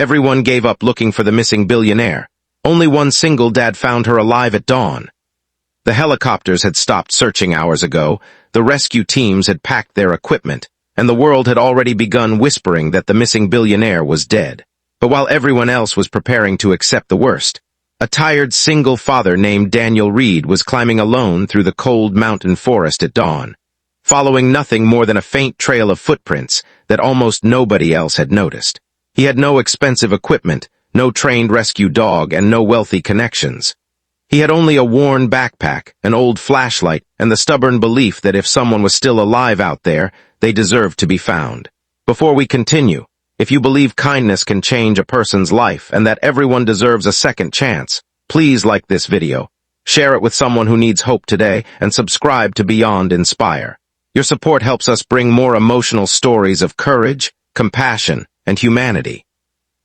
Everyone gave up looking for the missing billionaire. Only one single dad found her alive at dawn. The helicopters had stopped searching hours ago, the rescue teams had packed their equipment, and the world had already begun whispering that the missing billionaire was dead. But while everyone else was preparing to accept the worst, a tired single father named Daniel Reed was climbing alone through the cold mountain forest at dawn, following nothing more than a faint trail of footprints that almost nobody else had noticed. He had no expensive equipment, no trained rescue dog, and no wealthy connections. He had only a worn backpack, an old flashlight, and the stubborn belief that if someone was still alive out there, they deserved to be found. Before we continue, if you believe kindness can change a person's life and that everyone deserves a second chance, please like this video, share it with someone who needs hope today, and subscribe to Beyond Inspire. Your support helps us bring more emotional stories of courage, compassion, and humanity.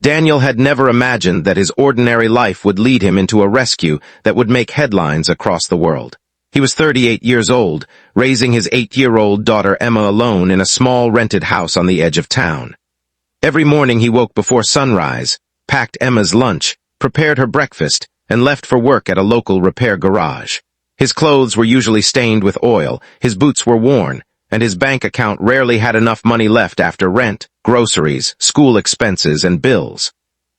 Daniel had never imagined that his ordinary life would lead him into a rescue that would make headlines across the world. He was 38 years old, raising his 8-year-old daughter Emma alone in a small rented house on the edge of town. Every morning he woke before sunrise, packed Emma's lunch, prepared her breakfast, and left for work at a local repair garage. His clothes were usually stained with oil, his boots were worn, and his bank account rarely had enough money left after rent, groceries, school expenses, and bills.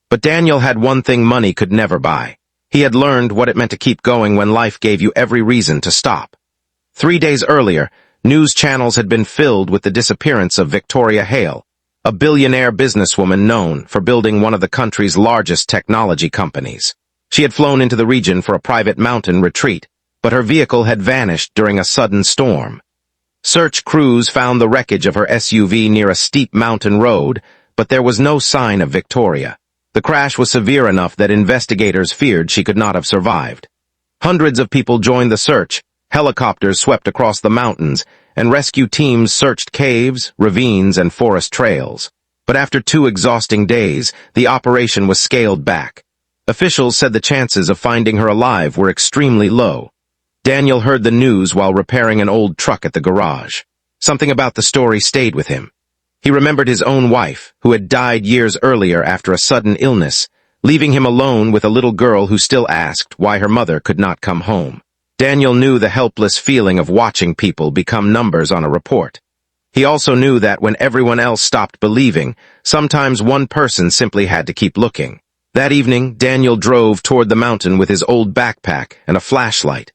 But Daniel had one thing money could never buy. He had learned what it meant to keep going when life gave you every reason to stop. 3 days earlier, news channels had been filled with the disappearance of Victoria Hale, a billionaire businesswoman known for building one of the country's largest technology companies. She had flown into the region for a private mountain retreat, but her vehicle had vanished during a sudden storm. Search crews found the wreckage of her SUV near a steep mountain road, but there was no sign of Victoria. The crash was severe enough that investigators feared she could not have survived. Hundreds of people joined the search, helicopters swept across the mountains, and rescue teams searched caves, ravines, and forest trails. But after 2 exhausting days, the operation was scaled back. Officials said the chances of finding her alive were extremely low. Daniel heard the news while repairing an old truck at the garage. Something about the story stayed with him. He remembered his own wife, who had died years earlier after a sudden illness, leaving him alone with a little girl who still asked why her mother could not come home. Daniel knew the helpless feeling of watching people become numbers on a report. He also knew that when everyone else stopped believing, sometimes one person simply had to keep looking. That evening, Daniel drove toward the mountain with his old backpack and a flashlight.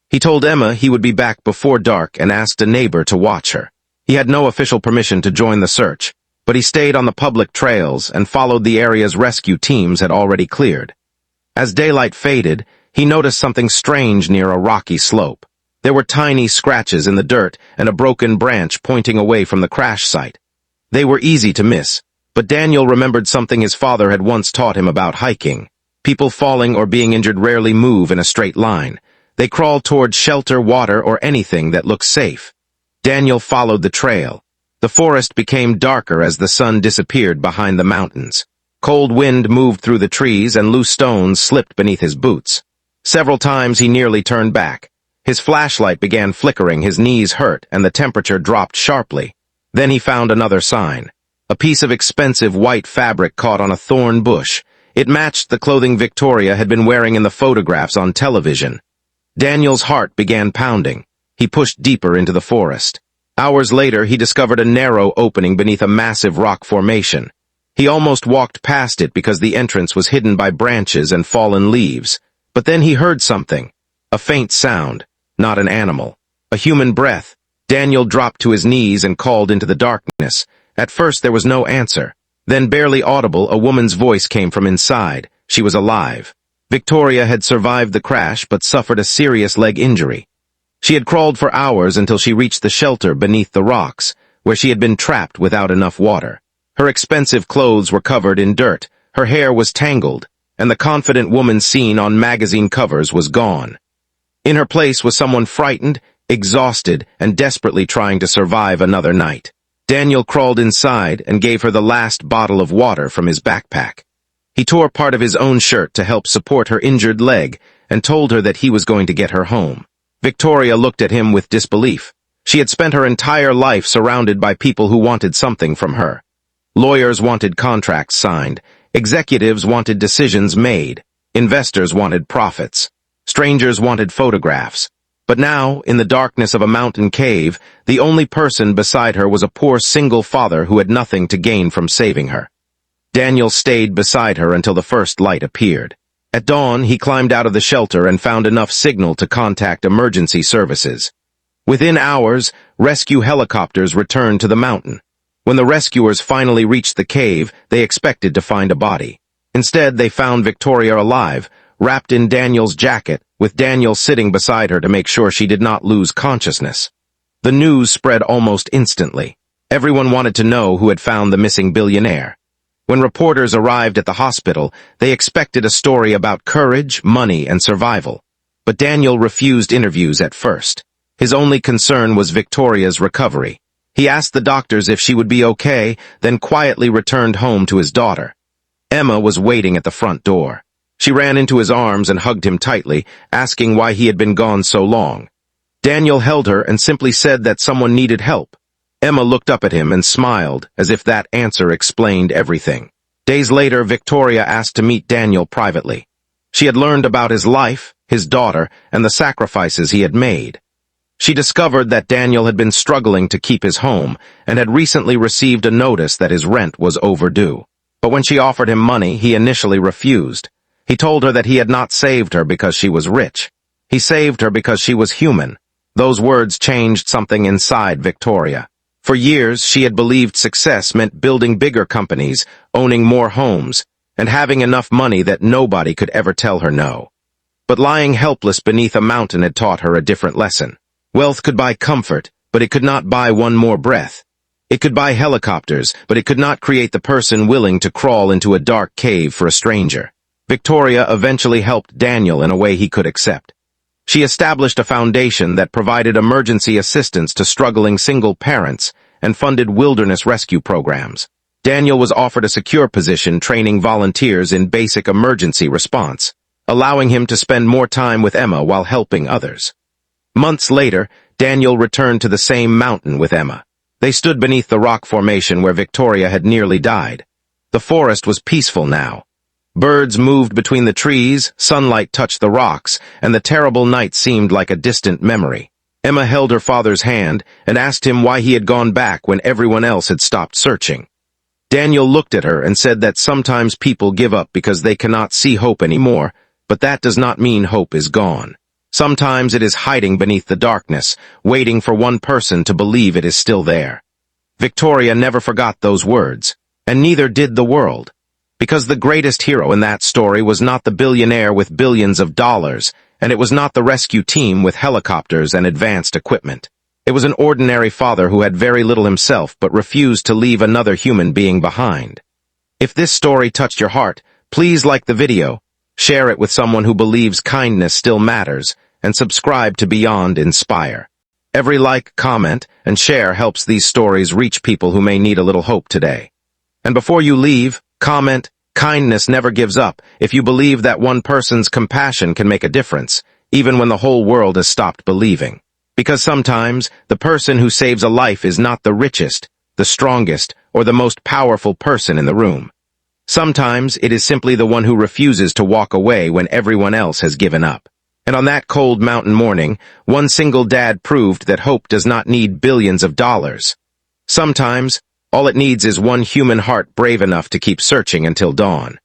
He told Emma he would be back before dark and asked a neighbor to watch her. He had no official permission to join the search, but he stayed on the public trails and followed the area's rescue teams had already cleared. As daylight faded, he noticed something strange near a rocky slope. There were tiny scratches in the dirt and a broken branch pointing away from the crash site. They were easy to miss, but Daniel remembered something his father had once taught him about hiking. People falling or being injured rarely move in a straight line. They crawled toward shelter, water, or anything that looked safe. Daniel followed the trail. The forest became darker as the sun disappeared behind the mountains. Cold wind moved through the trees and loose stones slipped beneath his boots. Several times he nearly turned back. His flashlight began flickering, his knees hurt, and the temperature dropped sharply. Then he found another sign. A piece of expensive white fabric caught on a thorn bush. It matched the clothing Victoria had been wearing in the photographs on television. Daniel's heart began pounding. He pushed deeper into the forest. Hours later, he discovered a narrow opening beneath a massive rock formation. He almost walked past it because the entrance was hidden by branches and fallen leaves. But then he heard something. A faint sound. Not an animal. A human breath. Daniel dropped to his knees and called into the darkness. At first, there was no answer. Then, barely audible, a woman's voice came from inside. She was alive. Victoria had survived the crash but suffered a serious leg injury. She had crawled for hours until she reached the shelter beneath the rocks, where she had been trapped without enough water. Her expensive clothes were covered in dirt, her hair was tangled, and the confident woman seen on magazine covers was gone. In her place was someone frightened, exhausted, and desperately trying to survive another night. Daniel crawled inside and gave her the last bottle of water from his backpack. He tore part of his own shirt to help support her injured leg and told her that he was going to get her home. Victoria looked at him with disbelief. She had spent her entire life surrounded by people who wanted something from her. Lawyers wanted contracts signed, Executives wanted decisions made. Investors wanted profits. Strangers wanted photographs. But now, in the darkness of a mountain cave, the only person beside her was a poor single father who had nothing to gain from saving her. Daniel stayed beside her until the first light appeared. At dawn, he climbed out of the shelter and found enough signal to contact emergency services. Within hours, rescue helicopters returned to the mountain. When the rescuers finally reached the cave, they expected to find a body. Instead, they found Victoria alive, wrapped in Daniel's jacket, with Daniel sitting beside her to make sure she did not lose consciousness. The news spread almost instantly. Everyone wanted to know who had found the missing billionaire. When reporters arrived at the hospital, they expected a story about courage, money, and survival. But Daniel refused interviews at first. His only concern was Victoria's recovery. He asked the doctors if she would be okay, then quietly returned home to his daughter. Emma was waiting at the front door. She ran into his arms and hugged him tightly, asking why he had been gone so long. Daniel held her and simply said that someone needed help. Emma looked up at him and smiled, as if that answer explained everything. Days later, Victoria asked to meet Daniel privately. She had learned about his life, his daughter, and the sacrifices he had made. She discovered that Daniel had been struggling to keep his home and had recently received a notice that his rent was overdue. But when she offered him money, he initially refused. He told her that he had not saved her because she was rich. He saved her because she was human. Those words changed something inside Victoria. For years, she had believed success meant building bigger companies, owning more homes, and having enough money that nobody could ever tell her no. But lying helpless beneath a mountain had taught her a different lesson. Wealth could buy comfort, but it could not buy one more breath. It could buy helicopters, but it could not create the person willing to crawl into a dark cave for a stranger. Victoria eventually helped Daniel in a way he could accept. She established a foundation that provided emergency assistance to struggling single parents and funded wilderness rescue programs. Daniel was offered a secure position training volunteers in basic emergency response, allowing him to spend more time with Emma while helping others. Months later, Daniel returned to the same mountain with Emma. They stood beneath the rock formation where Victoria had nearly died. The forest was peaceful now. Birds moved between the trees, sunlight touched the rocks, and the terrible night seemed like a distant memory. Emma held her father's hand and asked him why he had gone back when everyone else had stopped searching. Daniel looked at her and said that sometimes people give up because they cannot see hope anymore, but that does not mean hope is gone. Sometimes it is hiding beneath the darkness, waiting for one person to believe it is still there. Victoria never forgot those words, and neither did the world. Because the greatest hero in that story was not the billionaire with billions of dollars, and it was not the rescue team with helicopters and advanced equipment. It was an ordinary father who had very little himself but refused to leave another human being behind. If this story touched your heart, please like the video, share it with someone who believes kindness still matters, and subscribe to Beyond Inspire. Every like, comment, and share helps these stories reach people who may need a little hope today. And before you leave, comment, kindness never gives up if you believe that one person's compassion can make a difference, even when the whole world has stopped believing. Because sometimes, the person who saves a life is not the richest, the strongest, or the most powerful person in the room. Sometimes, it is simply the one who refuses to walk away when everyone else has given up. And on that cold mountain morning, one single dad proved that hope does not need billions of dollars. Sometimes, all it needs is one human heart brave enough to keep searching until dawn.